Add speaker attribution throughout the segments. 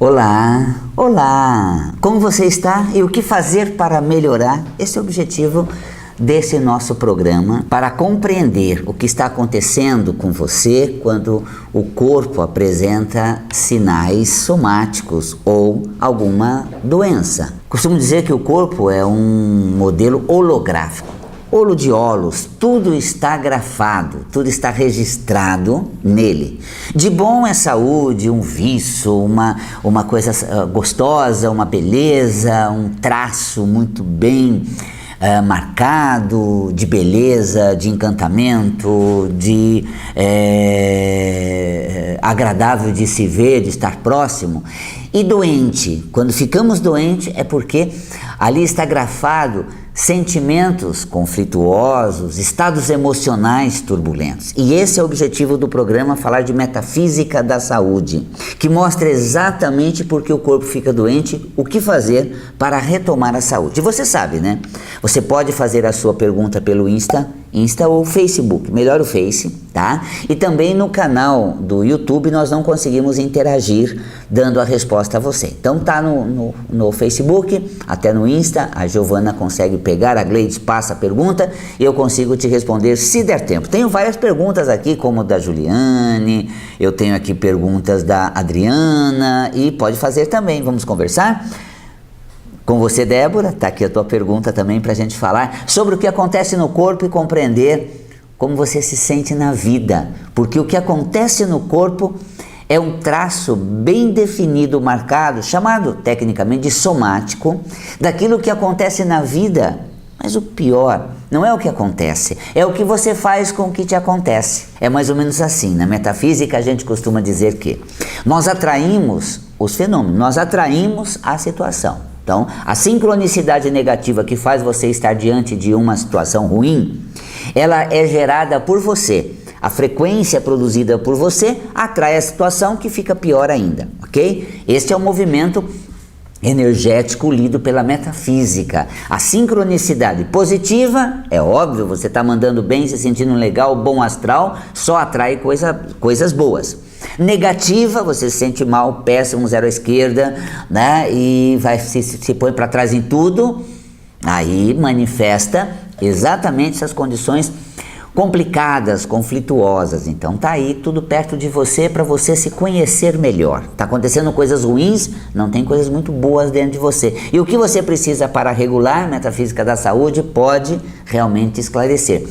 Speaker 1: Olá, olá! Como você está e o que fazer para melhorar? Esse é o objetivo desse nosso programa, para compreender o que está acontecendo com você quando o corpo apresenta sinais somáticos ou alguma doença. Costumo dizer que o corpo é um modelo holográfico. Olho de Olos, tudo está grafado, tudo está registrado nele. De bom é saúde, um viço, uma coisa gostosa, uma beleza, um traço muito bem marcado, de beleza, de encantamento, de agradável de se ver, de estar próximo. E doente, quando ficamos doentes é porque ali está grafado sentimentos conflituosos, estados emocionais turbulentos. E esse é o objetivo do programa, falar de metafísica da saúde, que mostra exatamente por que o corpo fica doente, o que fazer para retomar a saúde. E você sabe, né? Você pode fazer a sua pergunta pelo Insta ou Facebook, melhor o Face, tá? E também no canal do YouTube nós não conseguimos interagir dando a resposta a você. Então tá no Facebook, até no Insta, a Giovana consegue pegar, a Gleides passa a pergunta e eu consigo te responder se der tempo. Tenho várias perguntas aqui, como da Juliane, eu tenho aqui perguntas da Adriana e pode fazer também, vamos conversar? Com você, Débora, está aqui a tua pergunta também para a gente falar sobre o que acontece no corpo e compreender como você se sente na vida, porque o que acontece no corpo é um traço bem definido, marcado, chamado tecnicamente de somático, daquilo que acontece na vida. Mas o pior não é o que acontece, é o que você faz com o que te acontece. É mais ou menos assim, na metafísica a gente costuma dizer que nós atraímos os fenômenos, nós atraímos a situação. Então, a sincronicidade negativa que faz você estar diante de uma situação ruim, ela é gerada por você. A frequência produzida por você atrai a situação que fica pior ainda, ok? Este é o movimento energético lido pela metafísica. A sincronicidade positiva, é óbvio, você está mandando bem, se sentindo legal, bom astral, só atrai coisas boas. Negativa, você se sente mal, péssimo, zero à esquerda, né? E se põe para trás em tudo, aí manifesta exatamente essas condições complicadas, conflituosas. Então tá aí tudo perto de você para você se conhecer melhor. Tá acontecendo coisas ruins, não tem coisas muito boas dentro de você. E o que você precisa para regular a metafísica da saúde pode realmente esclarecer.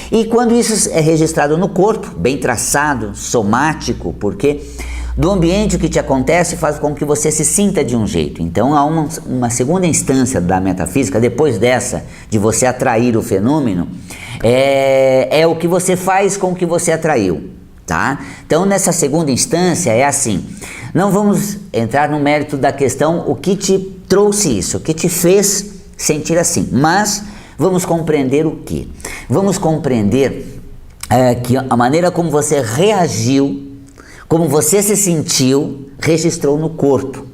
Speaker 1: E quando isso é registrado no corpo, bem traçado, somático, porque do ambiente o que te acontece faz com que você se sinta de um jeito. Então há uma segunda instância da metafísica, depois dessa, de você atrair o fenômeno, é o que você faz com o que você atraiu, tá? Então nessa segunda instância é assim, não vamos entrar no mérito da questão o que te trouxe isso, o que te fez sentir assim, mas vamos compreender o que? Vamos compreender que a maneira como você reagiu, como você se sentiu, registrou no corpo.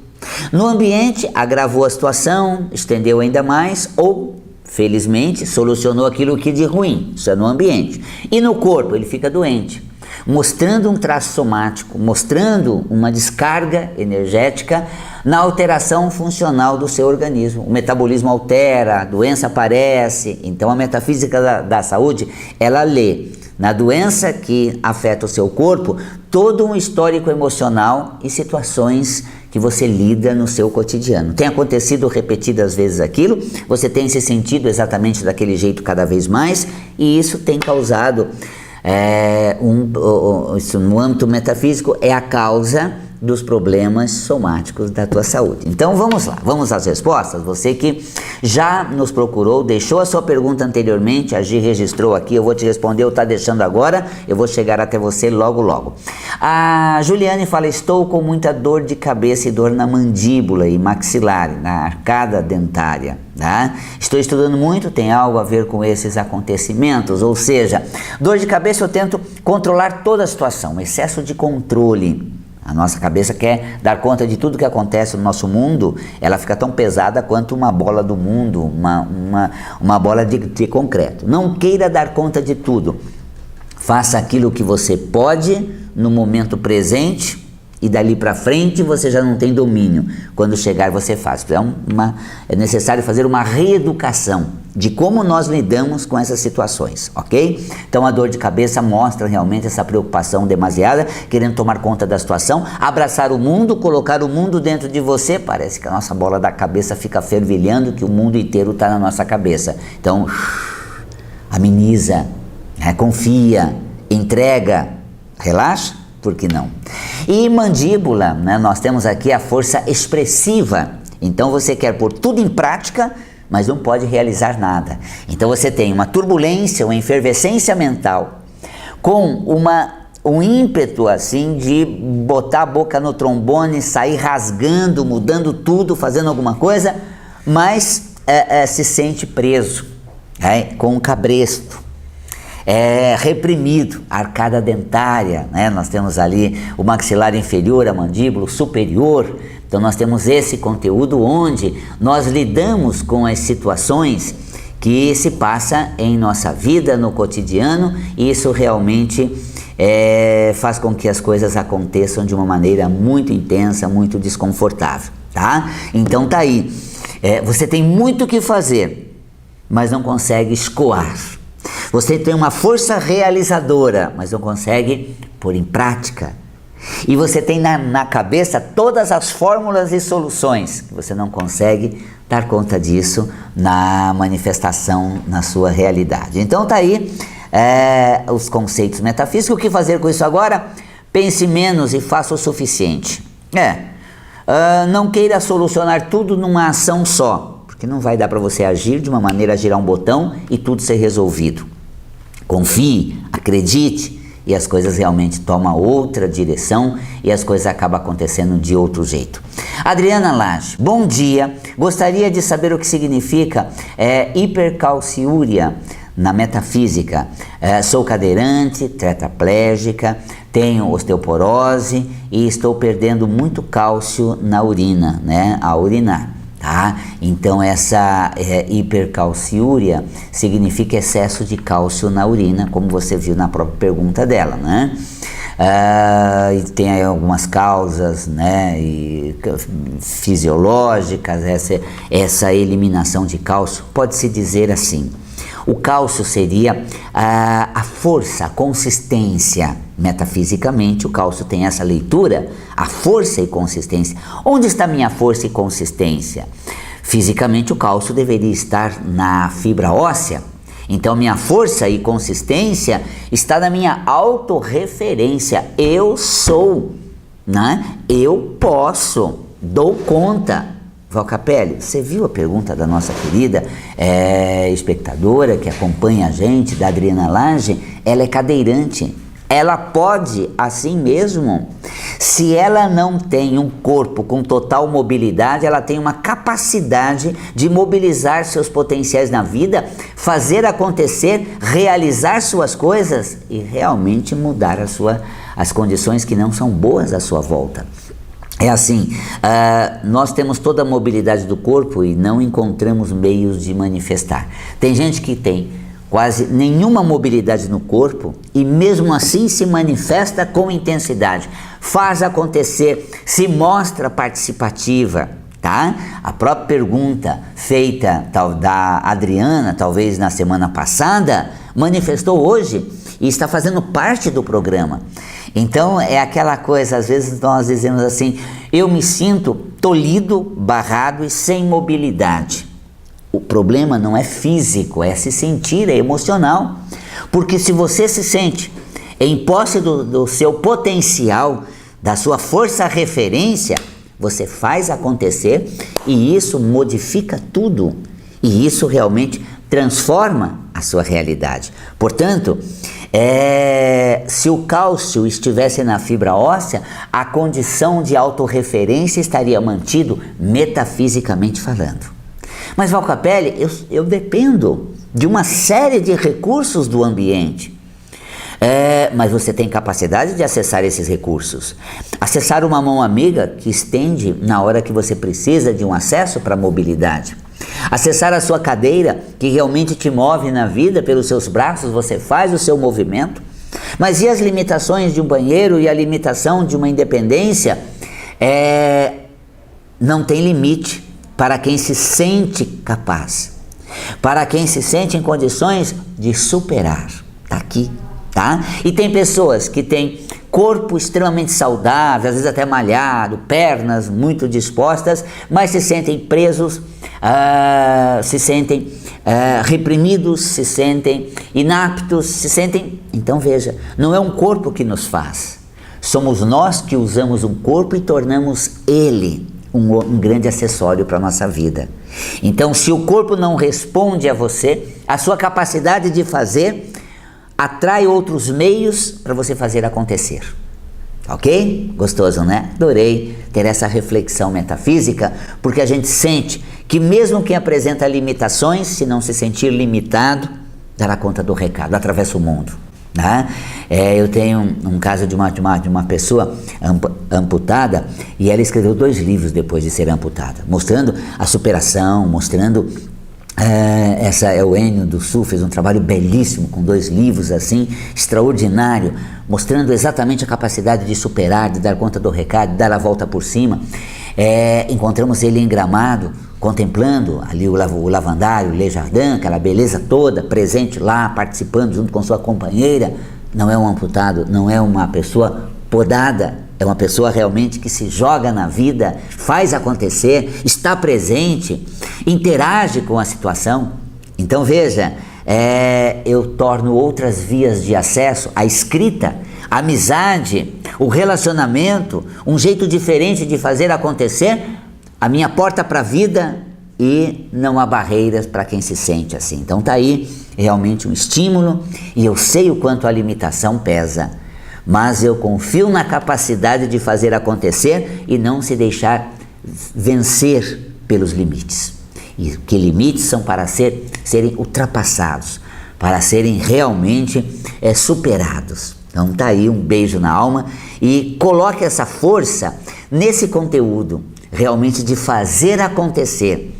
Speaker 1: No ambiente, agravou a situação, estendeu ainda mais ou, felizmente, solucionou aquilo que de ruim. Isso é no ambiente. E no corpo, ele fica doente, mostrando um traço somático, mostrando uma descarga energética na alteração funcional do seu organismo. O metabolismo altera, a doença aparece. Então, a metafísica da saúde, ela lê na doença que afeta o seu corpo, todo um histórico emocional e situações que você lida no seu cotidiano. Tem acontecido repetidas vezes aquilo, você tem se sentido exatamente daquele jeito cada vez mais, e isso tem causado, isso no âmbito metafísico, é a causa dos problemas somáticos da tua saúde. Então vamos lá, vamos às respostas. Você que já nos procurou, deixou a sua pergunta anteriormente, a Gi registrou aqui, eu vou te responder, ou está deixando agora, eu vou chegar até você logo logo. A Juliane fala, estou com muita dor de cabeça e dor na mandíbula e maxilar, na arcada dentária. Tá? Estou estudando muito, tem algo a ver com esses acontecimentos, ou seja, dor de cabeça eu tento controlar toda a situação, excesso de controle. A nossa cabeça quer dar conta de tudo que acontece no nosso mundo, ela fica tão pesada quanto uma bola do mundo, uma bola de concreto. Não queira dar conta de tudo. Faça aquilo que você pode no momento presente E dali para frente você já não tem domínio. Quando chegar você faz. É necessário fazer uma reeducação de como nós lidamos com essas situações, ok? Então a dor de cabeça mostra realmente essa preocupação demasiada, querendo tomar conta da situação, abraçar o mundo, colocar o mundo dentro de você. Parece que a nossa bola da cabeça fica fervilhando, que o mundo inteiro está na nossa cabeça. Então, ameniza, confia, entrega, relaxa. Por que não? E mandíbula, né? Nós temos aqui a força expressiva. Então você quer pôr tudo em prática, mas não pode realizar nada. Então você tem uma turbulência, uma efervescência mental, com um ímpeto assim de botar a boca no trombone, sair rasgando, mudando tudo, fazendo alguma coisa, mas se sente preso, com um cabresto. Reprimido, arcada dentária, né? Nós temos ali o maxilar inferior, a mandíbula, o superior. Então nós temos esse conteúdo onde nós lidamos com as situações que se passa em nossa vida, no cotidiano, e isso realmente faz com que as coisas aconteçam de uma maneira muito intensa, muito desconfortável, tá? Então tá aí, você tem muito o que fazer, mas não consegue escoar. Você tem uma força realizadora, mas não consegue pôr em prática. E você tem na cabeça todas as fórmulas e soluções, que você não consegue dar conta disso na manifestação, na sua realidade. Então tá aí os conceitos metafísicos. O que fazer com isso agora? Pense menos e faça o suficiente. Não queira solucionar tudo numa ação só, porque não vai dar para você agir de uma maneira a girar um botão e tudo ser resolvido. Confie, acredite, e as coisas realmente tomam outra direção e as coisas acabam acontecendo de outro jeito. Adriana Lage, bom dia. Gostaria de saber o que significa hipercalciúria na metafísica. Sou cadeirante, tetraplégica, tenho osteoporose e estou perdendo muito cálcio na urina, né? A urinar. Tá? Então essa hipercalciúria significa excesso de cálcio na urina, como você viu na própria pergunta dela, né? E tem aí algumas causas, né, fisiológicas, essa eliminação de cálcio, pode-se dizer assim. O cálcio seria a força, a consistência. Metafisicamente, o cálcio tem essa leitura, a força e consistência. Onde está minha força e consistência? Fisicamente, o cálcio deveria estar na fibra óssea. Então, minha força e consistência está na minha autorreferência. Eu sou, né? Eu posso, dou conta. Val Capelli, você viu a pergunta da nossa querida espectadora que acompanha a gente, da Adriana Lage? Ela é cadeirante, ela pode assim mesmo. Se ela não tem um corpo com total mobilidade, ela tem uma capacidade de mobilizar seus potenciais na vida, fazer acontecer, realizar suas coisas e realmente mudar as condições que não são boas à sua volta. É assim, nós temos toda a mobilidade do corpo e não encontramos meios de manifestar. Tem gente que tem quase nenhuma mobilidade no corpo e mesmo assim se manifesta com intensidade, faz acontecer, se mostra participativa, tá? A própria pergunta feita da Adriana, talvez na semana passada, manifestou hoje e está fazendo parte do programa. Então é aquela coisa, às vezes nós dizemos assim, eu me sinto tolhido, barrado e sem mobilidade. O problema não é físico, é se sentir, é emocional. Porque se você se sente em posse do seu potencial, da sua força referência, você faz acontecer e isso modifica tudo. E isso realmente transforma a sua realidade. Portanto, se o cálcio estivesse na fibra óssea, a condição de autorreferência estaria mantido metafisicamente falando. Mas Val Capelli, eu dependo de uma série de recursos do ambiente. Mas você tem capacidade de acessar esses recursos. Acessar uma mão amiga que estende na hora que você precisa de um acesso para a mobilidade. Acessar a sua cadeira que realmente te move na vida pelos seus braços, você faz o seu movimento. Mas e as limitações de um banheiro e a limitação de uma independência? Não tem limite para quem se sente capaz, para quem se sente em condições de superar. Está aqui, tá? E tem pessoas que têm corpo extremamente saudável, às vezes até malhado, pernas muito dispostas, mas se sentem presos, se sentem reprimidos, se sentem inaptos, se sentem... Então veja, não é um corpo que nos faz, somos nós que usamos um corpo e tornamos ele um grande acessório para a nossa vida. Então, se o corpo não responde a você, a sua capacidade de fazer atrai outros meios para você fazer acontecer. Ok? Gostoso, né? Adorei ter essa reflexão metafísica, porque a gente sente que mesmo quem apresenta limitações, se não se sentir limitado, dará conta do recado, atravessa o mundo. Né? Eu tenho um caso de uma pessoa amputada, e ela escreveu 2 livros depois de ser amputada, mostrando a superação, mostrando... essa é o Enio do Sul, fez um trabalho belíssimo com 2 livros assim, extraordinário, mostrando exatamente a capacidade de superar, de dar conta do recado, de dar a volta por cima. Encontramos ele em Gramado, contemplando ali o lavandário, o Le Jardin, aquela beleza toda, presente lá, participando junto com sua companheira. Não é um amputado, não é uma pessoa podada, é uma pessoa realmente que se joga na vida, faz acontecer, está presente, interage com a situação. Então veja, eu torno outras vias de acesso, a escrita, a amizade, o relacionamento, um jeito diferente de fazer acontecer, a minha porta para a vida, e não há barreiras para quem se sente assim. Então tá aí realmente um estímulo, e eu sei o quanto a limitação pesa, mas eu confio na capacidade de fazer acontecer e não se deixar vencer pelos limites. E que limites são para serem ultrapassados, para serem realmente superados. Então tá aí um beijo na alma, e coloque essa força nesse conteúdo, realmente de fazer acontecer,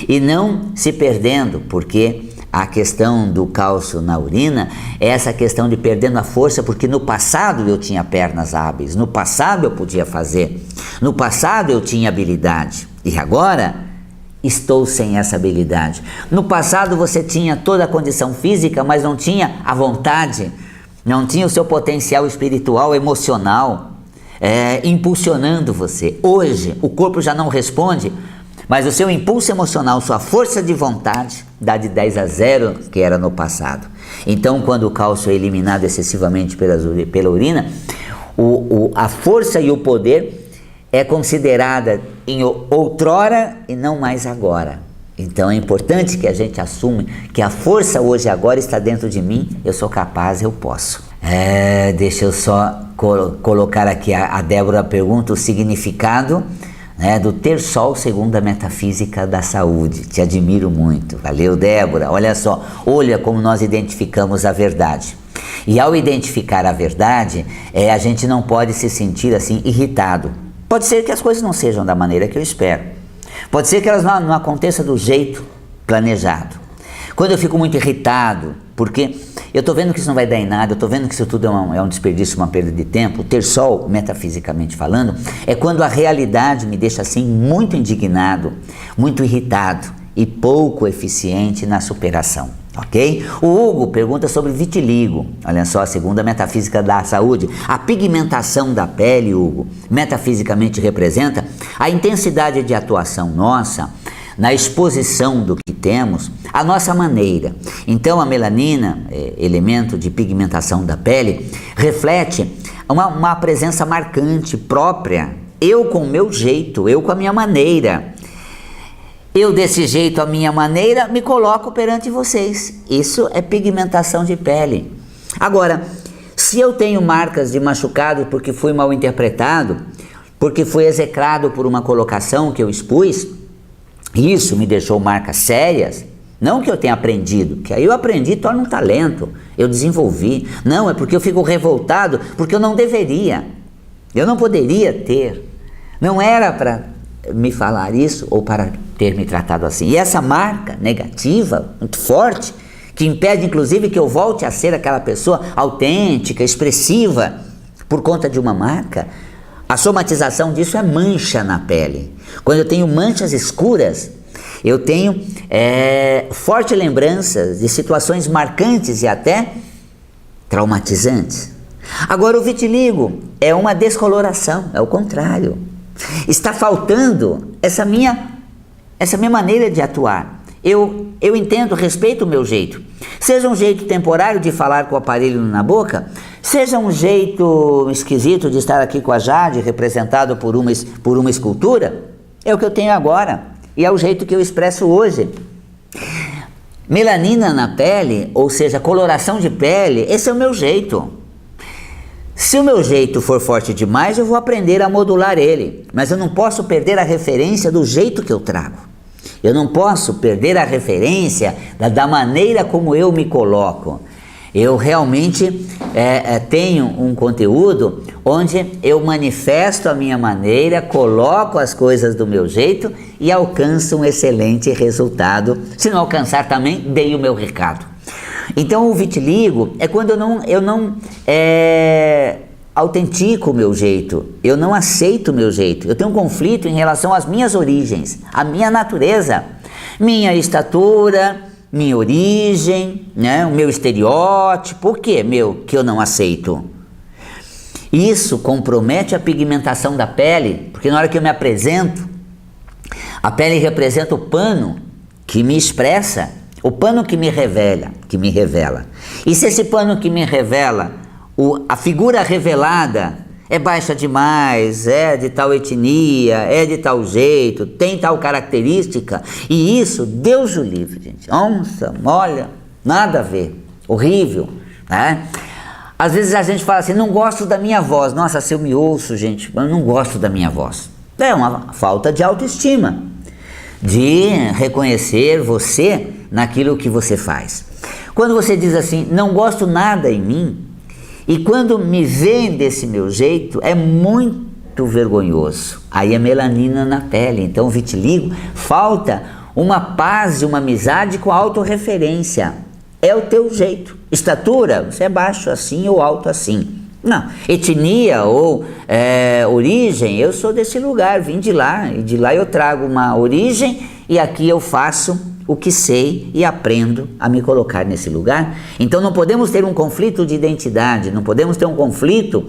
Speaker 1: e não se perdendo, porque a questão do cálcio na urina é essa questão de perdendo a força, porque no passado eu tinha pernas hábeis, no passado eu podia fazer, no passado eu tinha habilidade, e agora estou sem essa habilidade. No passado você tinha toda a condição física, mas não tinha a vontade, não tinha o seu potencial espiritual, emocional, impulsionando você. Hoje o corpo já não responde, mas o seu impulso emocional, sua força de vontade, dá de 10-0, que era no passado. Então, quando o cálcio é eliminado excessivamente pela urina, a força e o poder é considerada em outrora e não mais agora. Então é importante que a gente assuma que a força hoje e agora está dentro de mim, eu sou capaz, eu posso. Deixa eu só colocar aqui, a Débora pergunta o significado do ter sol segundo a metafísica da saúde. Te admiro muito. Valeu, Débora. Olha só, olha como nós identificamos a verdade. E ao identificar a verdade, a gente não pode se sentir assim irritado. Pode ser que as coisas não sejam da maneira que eu espero. Pode ser que elas não aconteçam do jeito planejado. Quando eu fico muito irritado, porque eu estou vendo que isso não vai dar em nada, eu estou vendo que isso tudo é um desperdício, uma perda de tempo. Ter sol, metafisicamente falando, é quando a realidade me deixa assim muito indignado, muito irritado e pouco eficiente na superação, ok? O Hugo pergunta sobre vitiligo. Olha só, segundo a metafísica da saúde, a pigmentação da pele, Hugo, metafisicamente representa a intensidade de atuação nossa na exposição do que temos, a nossa maneira. Então a melanina, elemento de pigmentação da pele, reflete uma presença marcante, própria. Eu com o meu jeito, eu com a minha maneira. Eu desse jeito, a minha maneira, me coloco perante vocês. Isso é pigmentação de pele. Agora, se eu tenho marcas de machucado porque fui mal interpretado, porque fui execrado por uma colocação que eu expus, isso me deixou marcas sérias. Não que eu tenha aprendido, que aí eu aprendi, torna um talento, eu desenvolvi. Não, é porque eu fico revoltado, porque eu não deveria, eu não poderia ter. Não era para me falar isso ou para ter me tratado assim. E essa marca negativa, muito forte, que impede inclusive que eu volte a ser aquela pessoa autêntica, expressiva, por conta de uma marca, a somatização disso é mancha na pele. Quando eu tenho manchas escuras, eu tenho fortes lembranças de situações marcantes e até traumatizantes. Agora o vitiligo é uma descoloração, é o contrário. Está faltando essa minha maneira de atuar. Eu entendo, respeito o meu jeito. Seja um jeito temporário de falar com o aparelho na boca, seja um jeito esquisito de estar aqui com a Jade, representado por uma escultura, é o que eu tenho agora e é o jeito que eu expresso hoje. Melanina na pele, ou seja, coloração de pele, esse é o meu jeito. Se o meu jeito for forte demais, eu vou aprender a modular ele, mas eu não posso perder a referência do jeito que eu trago. Eu não posso perder a referência da maneira como eu me coloco. Eu realmente tenho um conteúdo onde eu manifesto a minha maneira, coloco as coisas do meu jeito e alcanço um excelente resultado. Se não alcançar também, dei o meu recado. Então o vitiligo é quando eu não autentico o meu jeito, eu não aceito o meu jeito, eu tenho um conflito em relação às minhas origens, à minha natureza, minha estatura, minha origem, né, o meu estereótipo. O que, que eu não aceito? Isso compromete a pigmentação da pele, porque na hora que eu me apresento, a pele representa o pano que me expressa, o pano que me revela. E se esse pano que me revela, a figura revelada é baixa demais, é de tal etnia, é de tal jeito, tem tal característica, e isso, Deus o livre, gente. Nossa, olha, nada a ver, horrível, né? Às vezes a gente fala assim, não gosto da minha voz. Nossa, se eu me ouço, gente, eu não gosto da minha voz. É uma falta de autoestima, de reconhecer você naquilo que você faz. Quando você diz assim, não gosto nada em mim, e quando me veem desse meu jeito, é muito vergonhoso. Aí é melanina na pele. Então o vitiligo, falta uma paz e uma amizade com a autorreferência. É o teu jeito. Estatura, você é baixo assim ou alto assim. Não. Etnia ou origem, eu sou desse lugar, vim de lá. E de lá eu trago uma origem e aqui eu faço o que sei e aprendo a me colocar nesse lugar. Então não podemos ter um conflito de identidade, não podemos ter um conflito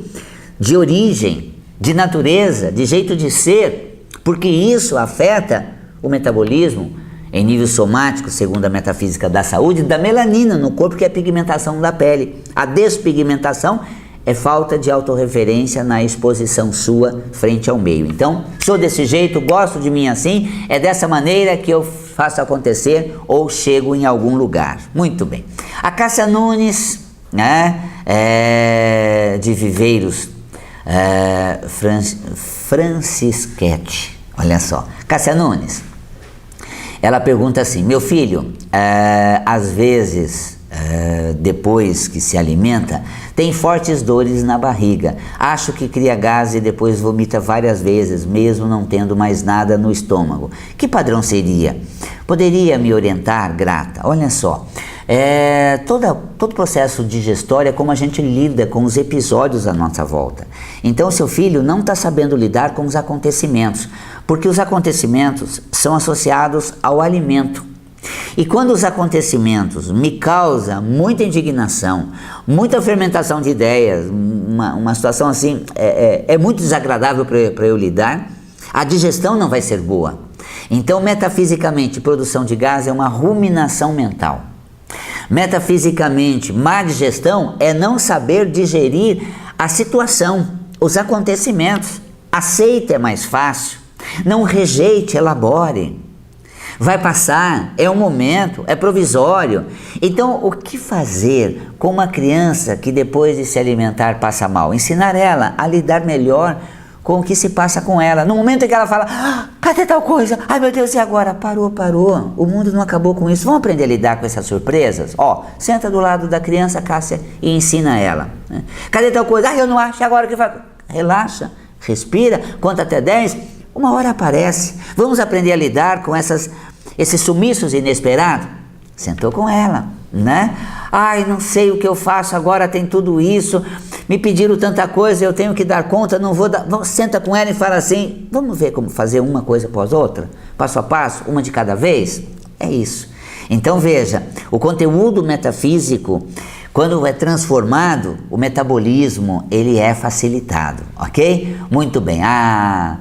Speaker 1: de origem, de natureza, de jeito de ser, porque isso afeta o metabolismo em nível somático, segundo a metafísica da saúde, da melanina no corpo, que é a pigmentação da pele. A despigmentação é falta de autorreferência na exposição sua frente ao meio. Então, sou desse jeito, gosto de mim assim, é dessa maneira que eu faço acontecer ou chego em algum lugar. Muito bem. A Cássia Nunes, né, de Viveiros, Francisquete, olha só. Cássia Nunes, ela pergunta assim, meu filho, às vezes, depois que se alimenta, tem fortes dores na barriga, acho que cria gás e depois vomita várias vezes, mesmo não tendo mais nada no estômago. Que padrão seria? Poderia me orientar, grata? Olha só, todo processo digestório é como a gente lida com os episódios à nossa volta. Então seu filho não está sabendo lidar com os acontecimentos, porque os acontecimentos são associados ao alimento. E quando os acontecimentos me causam muita indignação, muita fermentação de ideias, uma situação assim, é muito desagradável para eu lidar, a digestão não vai ser boa. Então, metafisicamente, produção de gás é uma ruminação mental. Metafisicamente, má digestão é não saber digerir a situação, os acontecimentos. Aceite é mais fácil, não rejeite, elabore. Vai passar, é um momento, é provisório. Então, o que fazer com uma criança que depois de se alimentar passa mal? Ensinar ela a lidar melhor com o que se passa com ela. No momento em que ela fala, cadê tal coisa? Ai meu Deus, e agora? Parou. O mundo não acabou com isso. Vamos aprender a lidar com essas surpresas? Senta do lado da criança, Cássia, e ensina ela. Né? Cadê tal coisa? Eu não acho, agora o que faz? Relaxa, respira, conta até 10, uma hora aparece. Vamos aprender a lidar com esses sumiços inesperados? Sentou com ela, né? Ai, não sei o que eu faço agora, tem tudo isso, me pediram tanta coisa, eu tenho que dar conta, não vou dar... Senta com ela e fala assim, vamos ver como fazer uma coisa após outra? Passo a passo, uma de cada vez? É isso. Então veja, o conteúdo metafísico, quando é transformado, o metabolismo, ele é facilitado, ok? Muito bem. A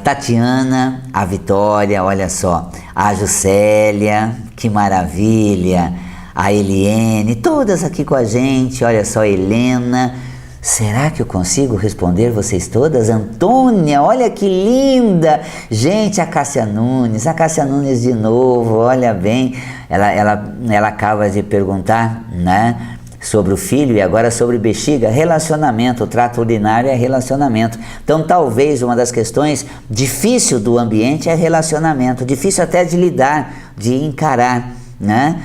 Speaker 1: Tatiana, a Vitória, olha só, a Juscelia, que maravilha, a Eliene, todas aqui com a gente, olha só, Helena, será que eu consigo responder vocês todas? Antônia, olha que linda, gente, a Cássia Nunes de novo, olha bem, ela acaba de perguntar, né? Sobre o filho e agora sobre bexiga, relacionamento, o trato urinário é relacionamento. Então talvez uma das questões difícil do ambiente é relacionamento, difícil até de lidar, de encarar, né?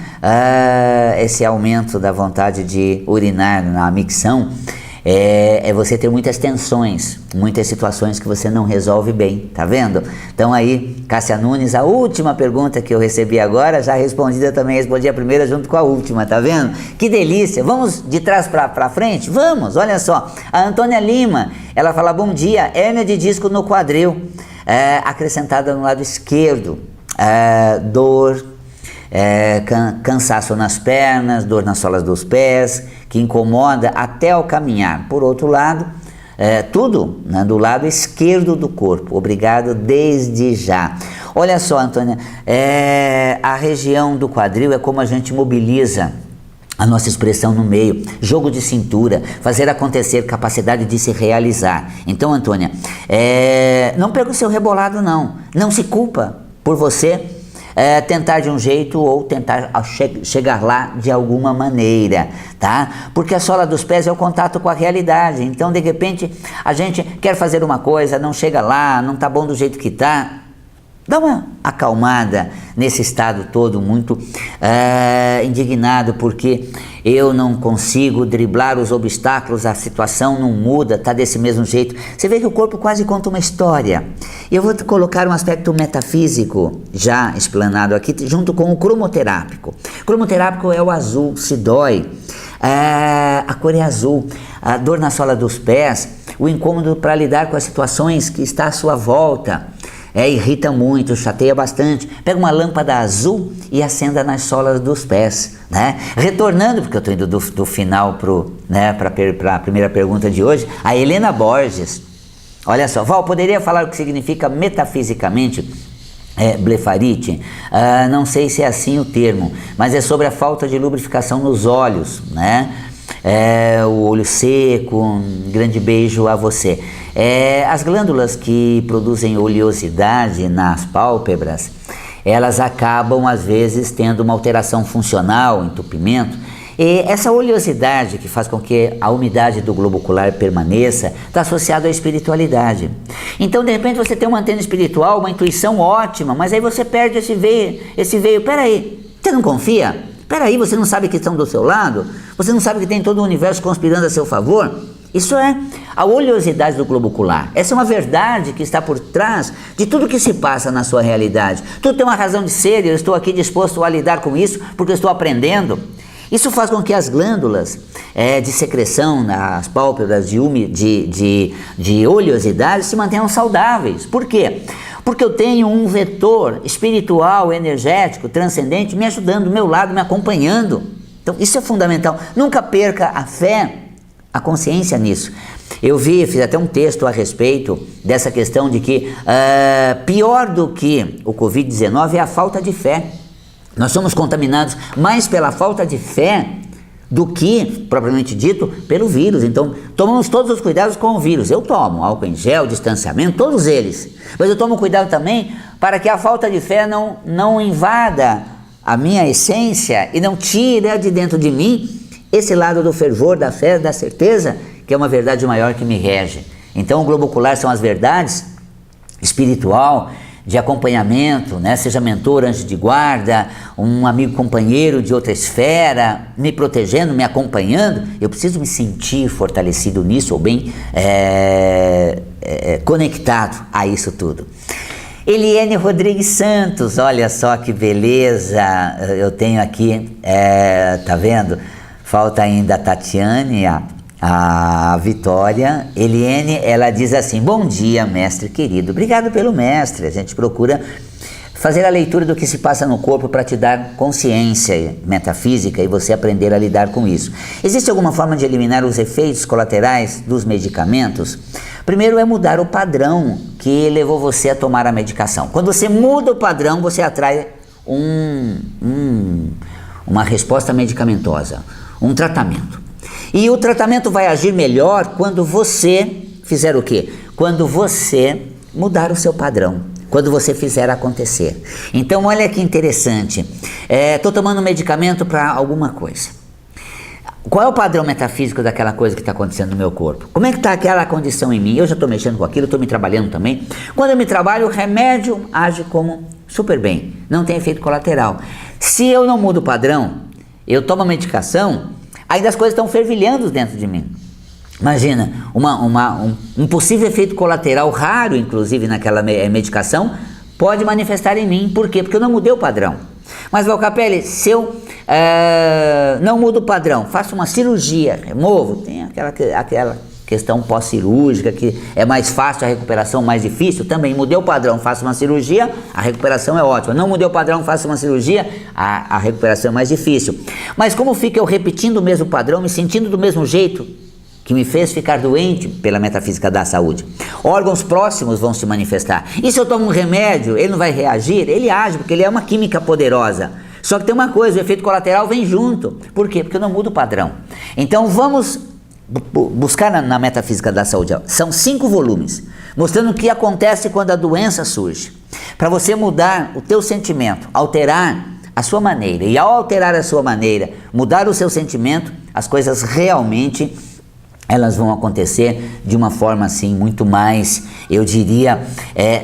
Speaker 1: Esse aumento da vontade de urinar na micção é você ter muitas tensões, muitas situações que você não resolve bem, tá vendo? Então aí, Cássia Nunes, a última pergunta que eu recebi agora, já respondida também, respondi a primeira junto com a última, tá vendo? Que delícia! Vamos de trás pra frente? Vamos, olha só. A Antônia Lima, ela fala, bom dia, hérnia de disco no quadril, acrescentada no lado esquerdo, dor, cansaço nas pernas, dor nas solas dos pés, que incomoda até ao caminhar. Por outro lado, tudo, né, do lado esquerdo do corpo. Obrigado desde já. Olha só, Antônia, a região do quadril é como a gente mobiliza a nossa expressão no meio, jogo de cintura, fazer acontecer, capacidade de se realizar. Então, Antônia, não perca o seu rebolado, não se culpa por você tentar de um jeito ou tentar chegar lá de alguma maneira, tá? Porque a sola dos pés é o contato com a realidade. Então, de repente, a gente quer fazer uma coisa, não chega lá, não tá bom do jeito que tá. Dá uma acalmada nesse estado todo muito indignado porque eu não consigo driblar os obstáculos, a situação não muda, tá desse mesmo jeito. Você vê que o corpo quase conta uma história. Eu vou colocar um aspecto metafísico já explanado aqui junto com o cromoterápico. Cromoterápico é o azul, se dói, a cor é azul, a dor na sola dos pés, o incômodo para lidar com as situações que está à sua volta. Irrita muito, chateia bastante. Pega uma lâmpada azul e acenda nas solas dos pés, né? Retornando, porque eu estou indo do final para a primeira pergunta de hoje, a Helena Borges. Olha só, Val, poderia falar o que significa metafisicamente blefarite? Não sei se é assim o termo, mas é sobre a falta de lubrificação nos olhos, né? O olho seco, um grande beijo a você. As glândulas que produzem oleosidade nas pálpebras, elas acabam às vezes tendo uma alteração funcional, entupimento, e essa oleosidade que faz com que a umidade do globo ocular permaneça, está associada à espiritualidade. Então de repente você tem uma antena espiritual, uma intuição ótima, mas aí você perde esse veio, peraí, você não confia? Peraí, você não sabe que estão do seu lado? Você não sabe que tem todo o universo conspirando a seu favor? Isso é a oleosidade do globo ocular. Essa é uma verdade que está por trás de tudo que se passa na sua realidade. Tudo tem uma razão de ser e eu estou aqui disposto a lidar com isso porque eu estou aprendendo. Isso faz com que as glândulas de secreção nas pálpebras de oleosidade se mantenham saudáveis. Por quê? Porque eu tenho um vetor espiritual, energético, transcendente me ajudando do meu lado, me acompanhando. Então isso é fundamental. Nunca perca a fé, a consciência nisso. Eu fiz até um texto a respeito dessa questão de que pior do que o Covid-19 é a falta de fé. Nós somos contaminados mais pela falta de fé do que, propriamente dito, pelo vírus. Então, tomamos todos os cuidados com o vírus. Eu tomo álcool em gel, distanciamento, todos eles. Mas eu tomo cuidado também para que a falta de fé não invada a minha essência e não tire de dentro de mim esse lado do fervor, da fé, da certeza, que é uma verdade maior que me rege. Então, o globo ocular são as verdades espiritual, de acompanhamento, né? Seja mentor, anjo de guarda, um amigo companheiro de outra esfera, me protegendo, me acompanhando. Eu preciso me sentir fortalecido nisso, ou bem conectado a isso tudo. Eliane Rodrigues Santos, olha só que beleza, eu tenho aqui, tá vendo? Falta ainda a Tatiane, a Vitória. Eliane, ela diz assim: bom dia, mestre querido, obrigado pelo mestre. A gente procura fazer a leitura do que se passa no corpo para te dar consciência metafísica e você aprender a lidar com isso. Existe alguma forma de eliminar os efeitos colaterais dos medicamentos? Primeiro é mudar o padrão que levou você a tomar a medicação. Quando você muda o padrão, você atrai uma resposta medicamentosa, um tratamento. E o tratamento vai agir melhor quando você fizer o quê? Quando você mudar o seu padrão, quando você fizer acontecer. Então olha que interessante, estou tomando medicamento para alguma coisa. Qual é o padrão metafísico daquela coisa que está acontecendo no meu corpo? Como é que está aquela condição em mim? Eu já estou mexendo com aquilo, estou me trabalhando também. Quando eu me trabalho, o remédio age como super bem, não tem efeito colateral. Se eu não mudo o padrão, eu tomo a medicação, ainda as coisas estão fervilhando dentro de mim. Imagina, um possível efeito colateral raro, inclusive naquela medicação, pode manifestar em mim. Por quê? Porque eu não mudei o padrão. Mas, Valcapelli, se eu não mudo o padrão, faço uma cirurgia, removo, tem aquela questão pós-cirúrgica, que é mais fácil, a recuperação mais difícil, também mudei o padrão, faço uma cirurgia, a recuperação é ótima. Não mudei o padrão, faço uma cirurgia, a recuperação é mais difícil. Mas como fica eu repetindo o mesmo padrão, me sentindo do mesmo jeito, que me fez ficar doente pela metafísica da saúde? Órgãos próximos vão se manifestar. E se eu tomo um remédio, ele não vai reagir? Ele age, porque ele é uma química poderosa. Só que tem uma coisa, o efeito colateral vem junto. Por quê? Porque eu não mudo o padrão. Então vamos buscar na metafísica da saúde. São 5 volumes, mostrando o que acontece quando a doença surge. Para você mudar o teu sentimento, alterar a sua maneira. E ao alterar a sua maneira, mudar o seu sentimento, as coisas realmente elas vão acontecer de uma forma assim muito mais, eu diria,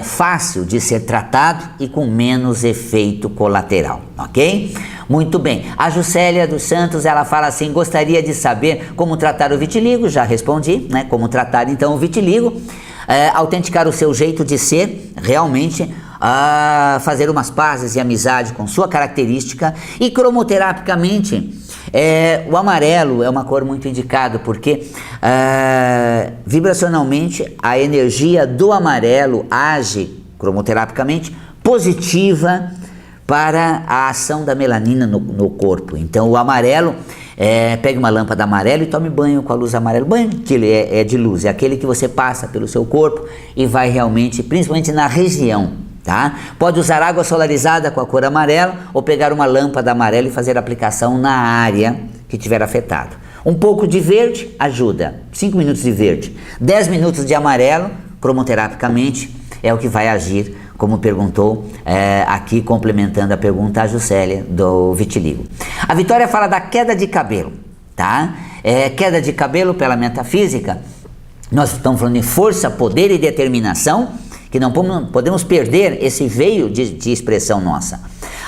Speaker 1: fácil de ser tratado e com menos efeito colateral, ok? Muito bem, a Juscelia dos Santos, ela fala assim: gostaria de saber como tratar o vitiligo. Já respondi, né? Como tratar então o vitiligo, autenticar o seu jeito de ser, realmente fazer umas pazes e amizade com sua característica. E cromoterapicamente, o amarelo é uma cor muito indicada, porque vibracionalmente a energia do amarelo age cromoterapicamente positiva para a ação da melanina no corpo. Então o amarelo, pegue uma lâmpada amarela e tome banho com a luz amarela. Banho é de luz, é aquele que você passa pelo seu corpo e vai realmente, principalmente na região. Tá? Pode usar água solarizada com a cor amarela ou pegar uma lâmpada amarela e fazer aplicação na área que tiver afetado. Um pouco de verde ajuda, 5 minutos de verde, 10 minutos de amarelo, cromoterapicamente, é o que vai agir, como perguntou aqui, complementando a pergunta a Juscelia do vitiligo. A Vitória fala da queda de cabelo, tá? Queda de cabelo pela metafísica, nós estamos falando em força, poder e determinação, que não podemos perder esse veio de expressão nossa.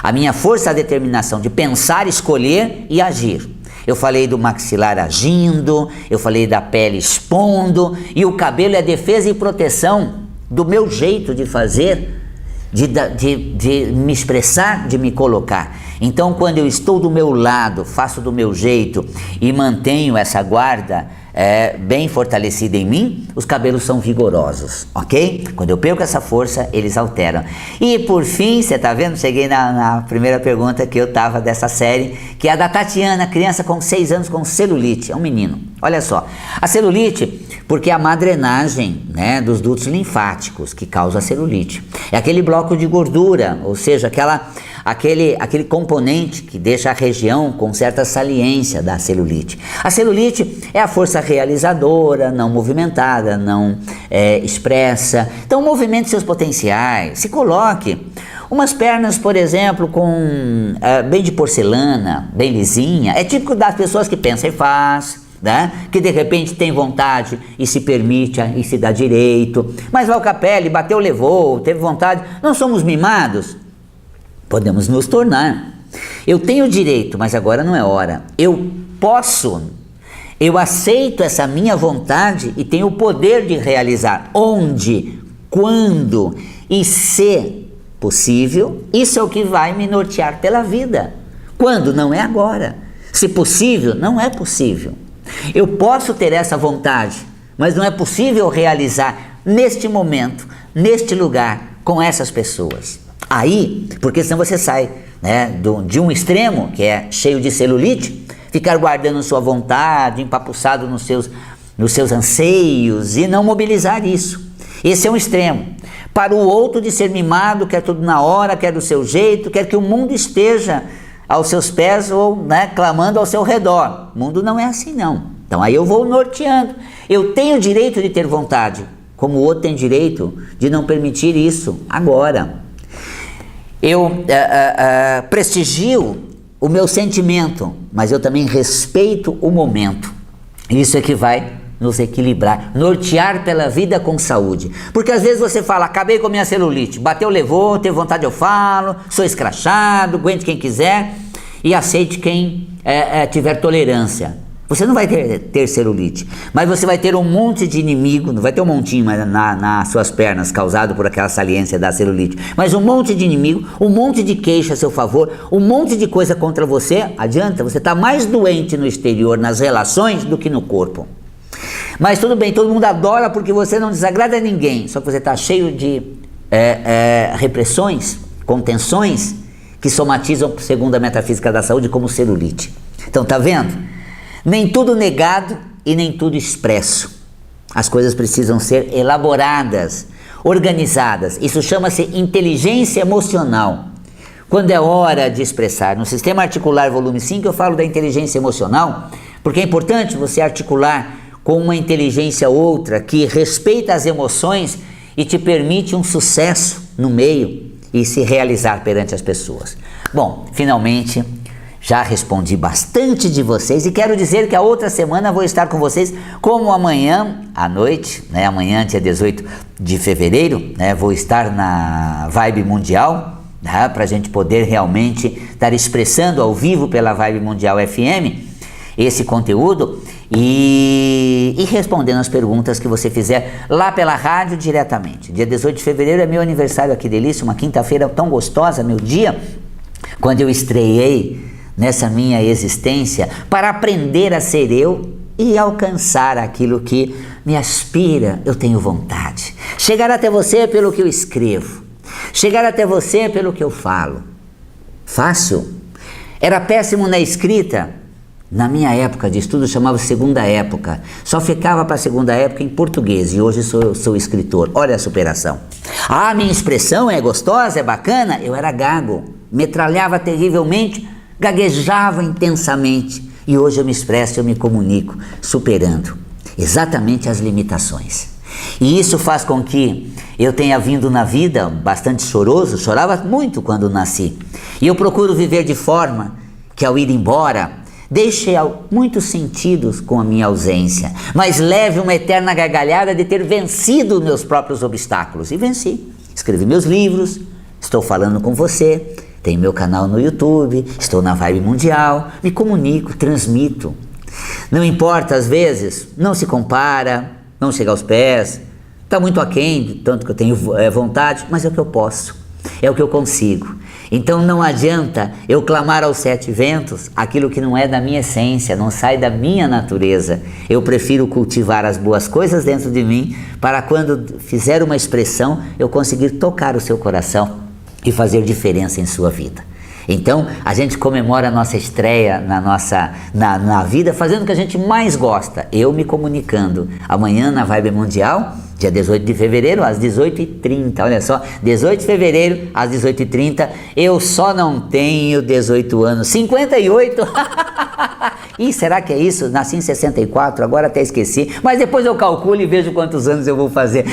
Speaker 1: A minha força, a determinação de pensar, escolher e agir. Eu falei do maxilar agindo, eu falei da pele expondo, e o cabelo é a defesa e proteção do meu jeito de fazer, de me expressar, de me colocar. Então, quando eu estou do meu lado, faço do meu jeito e mantenho essa guarda bem fortalecida em mim, os cabelos são vigorosos, ok? Quando eu perco essa força, eles alteram. E por fim, você tá vendo? Cheguei na primeira pergunta que eu tava dessa série, que é a da Tatiana, criança com 6 anos com celulite, é um menino. Olha só, a celulite, porque é a má drenagem, né, dos dutos linfáticos que causa a celulite. É aquele bloco de gordura, ou seja, aquele componente que deixa a região com certa saliência da celulite. A celulite é a força realizadora, não movimentada, não expressa. Então movimente seus potenciais, se coloque. Umas pernas, por exemplo, bem de porcelana, bem lisinha, é típico das pessoas que pensam e faz, né? Que de repente tem vontade e se permite e se dá direito. Mas Valcapelli bateu, levou, teve vontade. Não somos mimados? Podemos nos tornar. Eu tenho direito, mas agora não é hora. Eu posso, eu aceito essa minha vontade e tenho o poder de realizar. Onde, quando e se possível, isso é o que vai me nortear pela vida. Quando? Não é agora. Se possível, não é possível. Eu posso ter essa vontade, mas não é possível realizar neste momento, neste lugar, com essas pessoas. Aí, porque senão você sai, né, de um extremo, que é cheio de celulite, ficar guardando sua vontade, empapuçado nos seus anseios e não mobilizar isso. Esse é um extremo. Para o outro, de ser mimado, quer tudo na hora, quer do seu jeito, quer que o mundo esteja aos seus pés ou, né, clamando ao seu redor. O mundo não é assim, não. Então aí eu vou norteando. Eu tenho o direito de ter vontade, como o outro tem direito de não permitir isso agora. Eu prestigio o meu sentimento, mas eu também respeito o momento. Isso é que vai nos equilibrar, nortear pela vida com saúde. Porque às vezes você fala, acabei com a minha celulite, bateu, levou, teve vontade, eu falo, sou escrachado, aguente quem quiser e aceite quem tiver tolerância. Você não vai ter celulite, mas você vai ter um monte de inimigo, não vai ter um montinho nas suas pernas causado por aquela saliência da celulite, mas um monte de inimigo, um monte de queixa a seu favor, um monte de coisa contra você. Adianta, você está mais doente no exterior, nas relações, do que no corpo. Mas tudo bem, todo mundo adora porque você não desagrada a ninguém, só que você está cheio de repressões, contenções, que somatizam, segundo a metafísica da saúde, como celulite. Então, tá vendo? Nem tudo negado e nem tudo expresso. As coisas precisam ser elaboradas, organizadas. Isso chama-se inteligência emocional. Quando é hora de expressar, no Sistema Articular Volume 5 eu falo da inteligência emocional, porque é importante você articular com uma inteligência outra que respeita as emoções e te permite um sucesso no meio e se realizar perante as pessoas. Bom, finalmente já respondi bastante de vocês e quero dizer que a outra semana vou estar com vocês, como amanhã à noite, né? Amanhã, dia 18 de fevereiro, né? Vou estar na Vibe Mundial, né? Para a gente poder realmente estar expressando ao vivo pela Vibe Mundial FM esse conteúdo e respondendo as perguntas que você fizer lá pela rádio diretamente. Dia 18 de fevereiro é meu aniversário aqui, delícia, uma quinta-feira tão gostosa, meu dia, quando eu estreiei nessa minha existência para aprender a ser eu e alcançar aquilo que me aspira. Eu tenho vontade. Chegar até você pelo que eu escrevo. Chegar até você pelo que eu falo. Fácil? Era péssimo na escrita. Na minha época de estudo chamava segunda época. Só ficava para a segunda época em português e hoje sou escritor. Olha a superação. Ah, minha expressão é gostosa, é bacana? Eu era gago. Metralhava terrivelmente, gaguejava intensamente e hoje eu me expresso, eu me comunico, superando exatamente as limitações. E isso faz com que eu tenha vindo na vida bastante choroso, chorava muito quando nasci. E eu procuro viver de forma que ao ir embora, deixe muitos sentidos com a minha ausência, mas leve uma eterna gargalhada de ter vencido meus próprios obstáculos. E venci. Escrevi meus livros, estou falando com você, tenho meu canal no YouTube, estou na Vibe Mundial, me comunico, transmito. Não importa, às vezes, não se compara, não chega aos pés, está muito aquém de tanto que eu tenho vontade, mas é o que eu posso, é o que eu consigo. Então não adianta eu clamar aos sete ventos aquilo que não é da minha essência, não sai da minha natureza. Eu prefiro cultivar as boas coisas dentro de mim para quando fizer uma expressão eu conseguir tocar o seu coração e fazer diferença em sua vida. Então, a gente comemora a nossa estreia na vida fazendo o que a gente mais gosta. Eu me comunicando. Amanhã na Vibe Mundial, dia 18 de fevereiro, às 18h30. Olha só, 18 de fevereiro, às 18h30. Eu só não tenho 18 anos. 58? Ih, será que é isso? Nasci em 64, agora até esqueci. Mas depois eu calculo e vejo quantos anos eu vou fazer.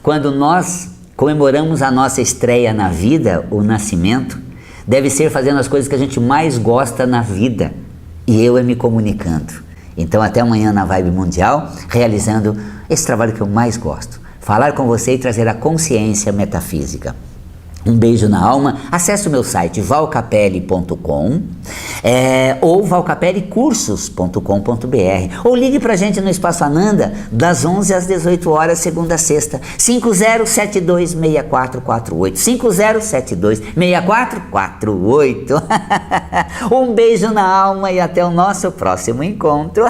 Speaker 1: Quando nós comemoramos a nossa estreia na vida, o nascimento, deve ser fazendo as coisas que a gente mais gosta na vida. E eu me comunicando. Então até amanhã na Vibe Mundial, realizando esse trabalho que eu mais gosto. Falar com você e trazer a consciência metafísica. Um beijo na alma. Acesse o meu site valcapelli.com ou valcapellicursos.com.br ou ligue pra gente no Espaço Ananda das 11 às 18 horas, segunda a sexta, 50726448, 50726448. Um beijo na alma e até o nosso próximo encontro.